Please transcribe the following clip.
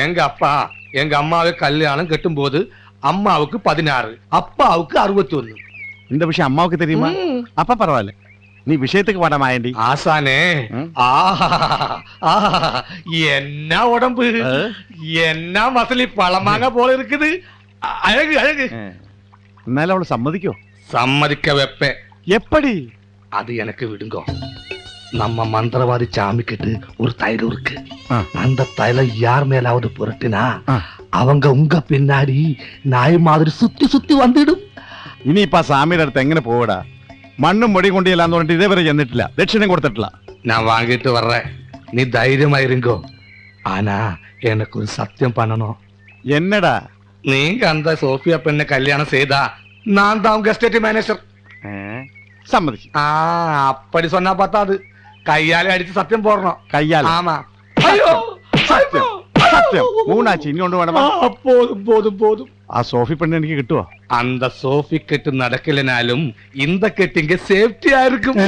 எங்க அப்பா எங்க அம்மாவை கல்யாணம் கட்டும்போது அம்மாவுக்கு 16, அப்பாவுக்கு 61. இந்த விஷயம் அம்மாவுக்கு தெரியுமா? அப்ப பரவாயில்ல, நீ விஷயத்துக்கு வாடா மாயண்டி. ஆசானே, என்ன உடம்பு, என்ன மசலி பழமாங்க போல இருக்குது. அழகு அழகு. എന്നാലും அவளை சம்மதிக்கோ? சம்மதிக்க வைப்பேன். எப்படி? அது எனக்கு விடுங்க. நம்ம மந்திரவாதி சாமி கிட்ட ஒரு தைலம் இருக்கு. அந்த தைலம் யார் மேலாவது புரட்டினா அவங்க உங்க பின்னாடி நாய் மாதிரி சுத்தி சுத்தி வந்துடும். ഇനിയിപ്പ ആ സാമിയുടെ അടുത്ത് എങ്ങനെ പോവടാ? മണ്ണും പൊടി കൊണ്ടില്ലാന്ന് പറഞ്ഞിട്ട് ഇതേവരെ ചെന്നിട്ടില്ല, ദക്ഷിണം കൊടുത്തിട്ടില്ല. நான் வாங்கிட்டு வர்றேன், நீ தைரியமா இருங்கோ. ஆனா எனக்கு ஒரு சத்தியம் பண்ணணும். എന്നടാ? நீங்க அந்த சோஃபியா பெண்ணை கல்யாணம் செய்தா நான் தான் உங்க எஸ்டேட் மேனேஜர். സമ്മതിച്ചു. அப்படி சொன்னா பத்தாது, கையாலே அடிச்சு சத்தியம் போடணும். കയ്യാൽ? ஆமா. ஐயோ സത്യം സത്യം. മൂന്നാഴ്ച ഇനി കൊണ്ട് വേണം. போதும் போதும் போதும். ആ സോഫി പെണ്ണ് എനിക്ക് കിട്ടുവോ? அந்த சோஃபி கெட்டு நடக்கலனாலும் இந்த கெட்டு இங்க சேஃப்டியா இருக்கும்.